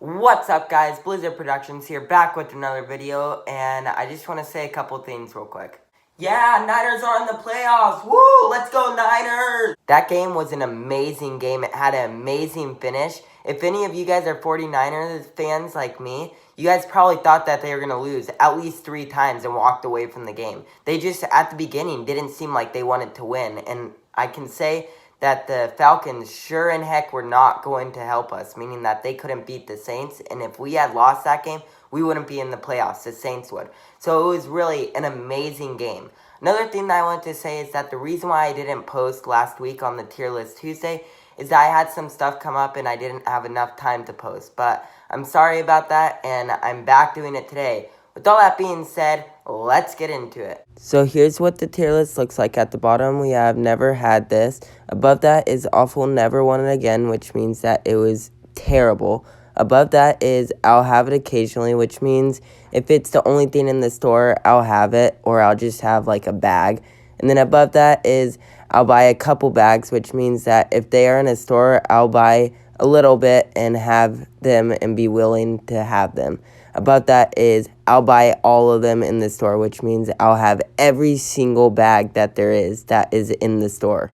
What's up, guys? Blizzard Productions here, back with another video, and I just want to say a couple things real quick. Yeah, Niners are in the playoffs! Woo! Let's go, Niners! That game was an amazing game. It had an amazing finish. If any of you guys are 49ers fans like me, you guys probably thought that they were going to lose at least 3 times and walked away from the game. They just, at the beginning, didn't seem like they wanted to win, and I can say that the Falcons sure and heck were not going to help us, meaning that they couldn't beat the Saints, and if we had lost that game, we wouldn't be in the playoffs, the Saints would. So it was really an amazing game. Another thing that I wanted to say is that the reason why I didn't post last week on the Tier List Tuesday is that I had some stuff come up and I didn't have enough time to post, but I'm sorry about that, and I'm back doing it today. With all that being said, let's get into it. So here's what the tier list looks like. At the bottom, we have never had this. Above that is awful, never won it again, which means that it was terrible. Above that is I'll have it occasionally, which means if it's the only thing in the store, I'll have it, or I'll just have like a bag. And then above that is I'll buy a couple bags, which means that if they are in a store, I'll buy a little bit and have them and be willing to have them. Above that is I'll buy all of them in the store, which means I'll have every single bag that is in the store.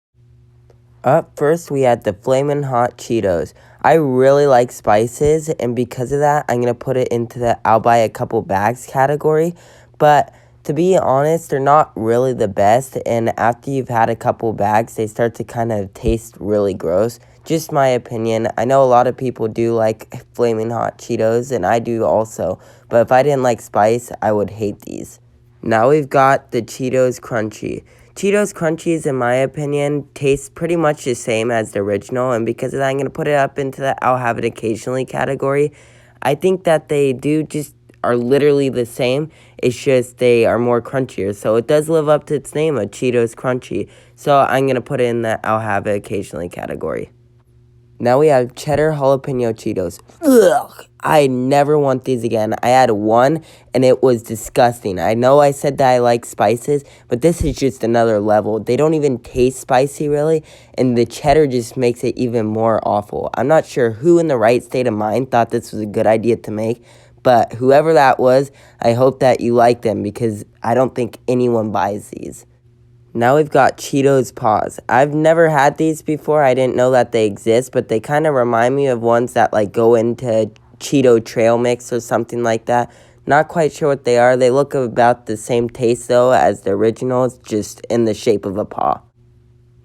Up first, we had the Flamin Hot Cheetos. I really like spices, and because of that, I'm going to put it into the I'll buy a couple bags category. But to be honest, they're not really the best, and after you've had a couple bags, they start to kind of taste really gross. Just my opinion. I know a lot of people do like Flamin' Hot Cheetos, and I do also. But if I didn't like spice, I would hate these. Now we've got the Cheetos Crunchy. Cheetos Crunchies, in my opinion, taste pretty much the same as the original. And because of that, I'm going to put it up into the I'll have it occasionally category. I think that they are literally the same. It's just they are more crunchier. So it does live up to its name, a Cheetos Crunchy. So I'm going to put it in the I'll have it occasionally category. Now we have Cheddar Jalapeno Cheetos. Ugh, I never want these again. I had one, and it was disgusting. I know I said that I like spices, but this is just another level. They don't even taste spicy, really, and the cheddar just makes it even more awful. I'm not sure who in the right state of mind thought this was a good idea to make, but whoever that was, I hope that you like them, because I don't think anyone buys these. Now we've got Cheetos Paws. I've never had these before. I didn't know that they exist, but they kind of remind me of ones that like go into Cheeto trail mix or something like that. Not quite sure what they are. They look about the same taste though as the originals, just in the shape of a paw.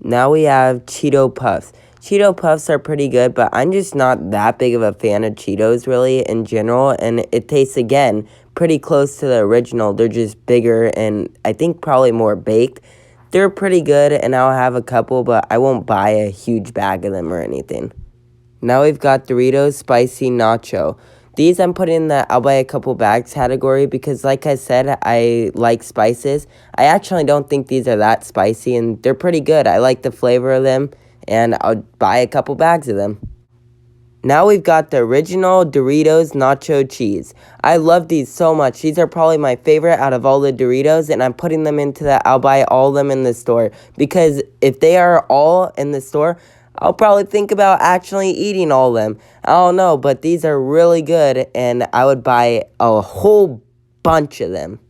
Now we have Cheeto Puffs. Cheeto Puffs are pretty good, but I'm just not that big of a fan of Cheetos really in general, and it tastes, again, pretty close to the original. They're just bigger and I think probably more baked. They're pretty good, and I'll have a couple, but I won't buy a huge bag of them or anything. Now we've got Doritos Spicy Nacho. These I'm putting in the I'll buy a couple bags category because, like I said, I like spices. I actually don't think these are that spicy, and they're pretty good. I like the flavor of them, and I'll buy a couple bags of them. Now we've got the original Doritos Nacho Cheese. I love these so much. These are probably my favorite out of all the Doritos, and I'm putting them into the I'll buy all of them in the store. Because if they are all in the store, I'll probably think about actually eating all of them. I don't know, but these are really good, and I would buy a whole bunch of them.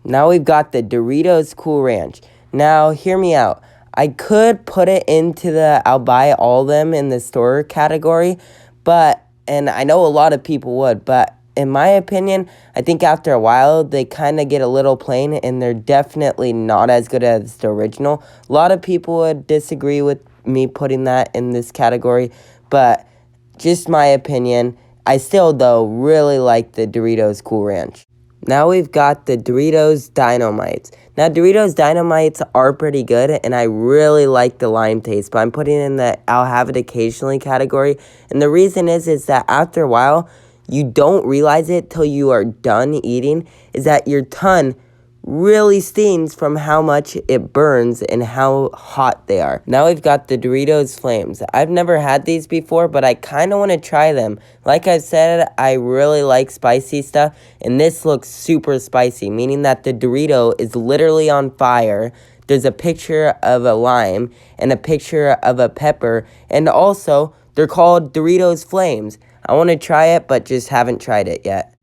Now we've got the Doritos Cool Ranch. Now, hear me out. I could put it into the I'll buy all of them in the store category, and I know a lot of people would, but in my opinion, I think after a while, they kind of get a little plain, and they're definitely not as good as the original. A lot of people would disagree with me putting that in this category, but just my opinion. I still, though, really like the Doritos Cool Ranch. Now we've got the Doritos Dinomites. Now, Doritos Dinomites are pretty good, and I really like the lime taste, but I'm putting in the I'll have it occasionally category. And the reason is that after a while, you don't realize it till you are done eating, is that your tongue really stings from how much it burns and how hot they are. Now we've got the Doritos Flames. I've never had these before, but I kind of want to try them. Like I said, I really like spicy stuff, and this looks super spicy, meaning that the Dorito is literally on fire. There's a picture of a lime and a picture of a pepper, and also they're called Doritos Flames. I want to try it, but just haven't tried it yet.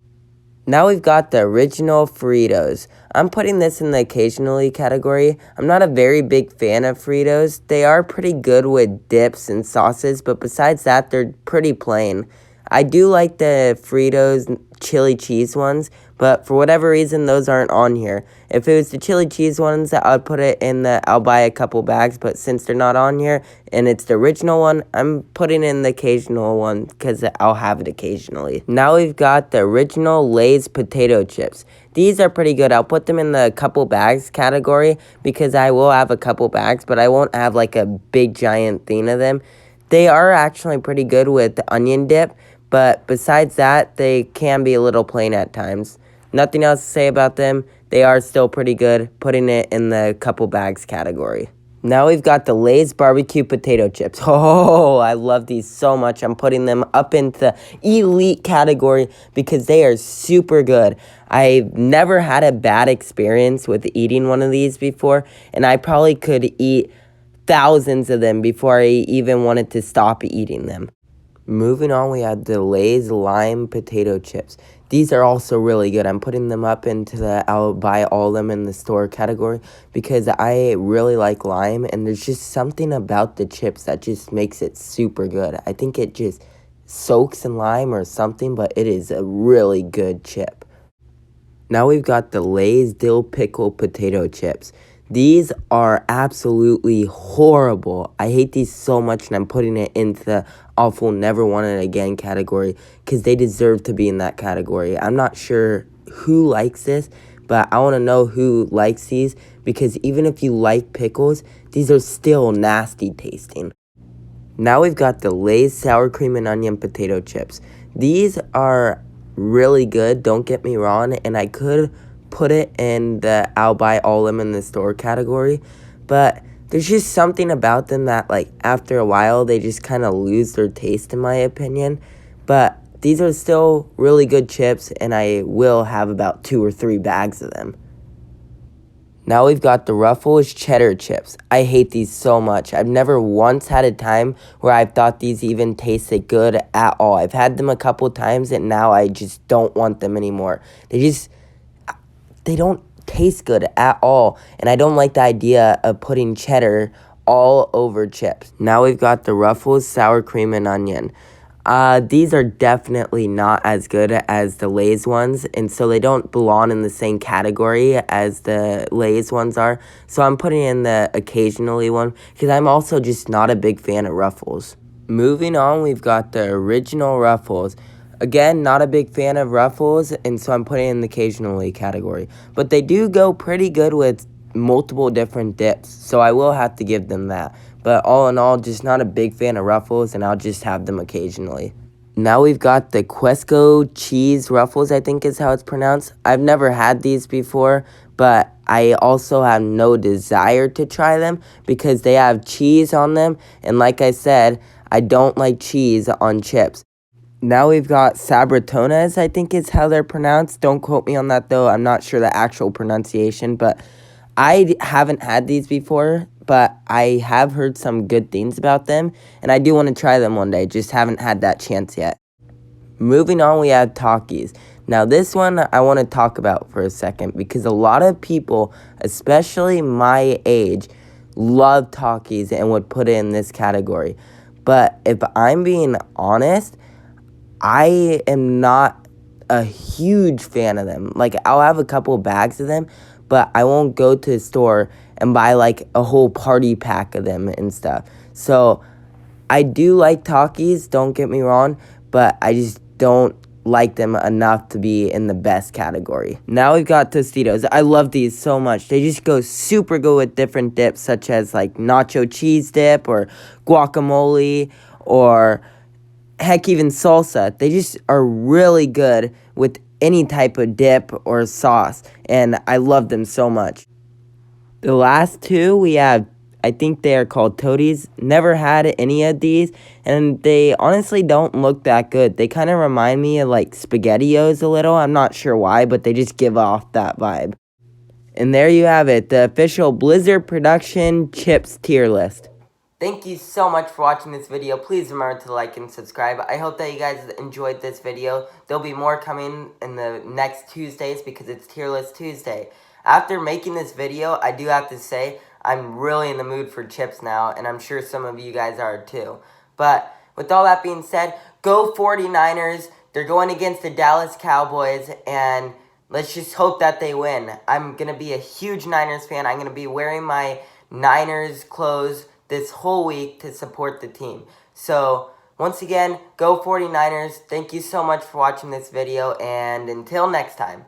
Now we've got the original Fritos. I'm putting this in the occasionally category. I'm not a very big fan of Fritos. They are pretty good with dips and sauces, but besides that, they're pretty plain. I do like the Fritos chili cheese ones, but for whatever reason, those aren't on here. If it was the chili cheese ones, I'd put it in I'll buy a couple bags, but since they're not on here, and it's the original one, I'm putting in the occasional one, because I'll have it occasionally. Now we've got the original Lay's potato chips. These are pretty good. I'll put them in the couple bags category, because I will have a couple bags, but I won't have like a big giant thing of them. They are actually pretty good with the onion dip, but besides that, they can be a little plain at times. Nothing else to say about them. They are still pretty good, putting it in the couple bags category. Now we've got the Lay's barbecue potato chips. Oh, I love these so much. I'm putting them up into the elite category because they are super good. I've never had a bad experience with eating one of these before, and I probably could eat thousands of them before I even wanted to stop eating them. Moving on, we have the Lay's lime potato chips. These are also really good. I'm putting them up into the I'll buy all of them in the store category because I really like lime, and there's just something about the chips that just makes it super good. I think it just soaks in lime or something, but it is a really good chip. Now we've got the Lay's Dill Pickle potato chips. These are absolutely horrible. I hate these so much, and I'm putting it into the awful never want it again category because they deserve to be in that category. I'm not sure who likes this, but I want to know who likes these because even if you like pickles, these are still nasty tasting. Now we've got the Lay's sour cream and onion potato chips. These are really good, don't get me wrong, and I could put it in the I'll buy all of them in the store category, but there's just something about them that, like, after a while, they just kind of lose their taste, in my opinion. But these are still really good chips, and I will have about 2 or 3 bags of them. Now we've got the Ruffles cheddar chips. I hate these so much. I've never once had a time where I've thought these even tasted good at all. I've had them a couple times, and now I just don't want them anymore. They don't taste good at all, and I don't like the idea of putting cheddar all over chips. Now we've got the Ruffles sour cream and onion. These are definitely not as good as the Lay's ones, and so they don't belong in the same category as the Lay's ones are. So I'm putting in the occasionally one because I'm also just not a big fan of Ruffles. Moving on, we've got the original Ruffles. Again, not a big fan of Ruffles, and so I'm putting in the occasionally category. But they do go pretty good with multiple different dips, so I will have to give them that. But all in all, just not a big fan of Ruffles, and I'll just have them occasionally. Now we've got the Cusco cheese Ruffles, I think is how it's pronounced. I've never had these before, but I also have no desire to try them because they have cheese on them, and like I said, I don't like cheese on chips. Now we've got Sabritones, I think is how they're pronounced. Don't quote me on that, though. I'm not sure the actual pronunciation, but I haven't had these before, but I have heard some good things about them, and I do want to try them one day. Just haven't had that chance yet. Moving on, we have Takis. Now, this one I want to talk about for a second because a lot of people, especially my age, love Takis and would put it in this category. But if I'm being honest, I am not a huge fan of them. Like, I'll have a couple bags of them, but I won't go to the store and buy, like, a whole party pack of them and stuff. So, I do like Takis, don't get me wrong, but I just don't like them enough to be in the best category. Now we've got Tostitos. I love these so much. They just go super good with different dips, such as, like, nacho cheese dip or guacamole or heck, even salsa. They just are really good with any type of dip or sauce, and I love them so much. The last two we have, I think they are called Toadies. Never had any of these, and they honestly don't look that good. They kind of remind me of like SpaghettiOs a little. I'm not sure why, but they just give off that vibe. And there you have it, the official Blizzard production chips tier list. Thank you so much for watching this video. Please remember to like and subscribe. I hope that you guys enjoyed this video. There'll be more coming in the next Tuesdays because it's Tier List Tuesday. After making this video, I do have to say, I'm really in the mood for chips now, and I'm sure some of you guys are too. But with all that being said, go 49ers. They're going against the Dallas Cowboys, and let's just hope that they win. I'm going to be a huge Niners fan. I'm going to be wearing my Niners clothes this whole week to support the team. So, once again, go 49ers. Thank you so much for watching this video, and until next time.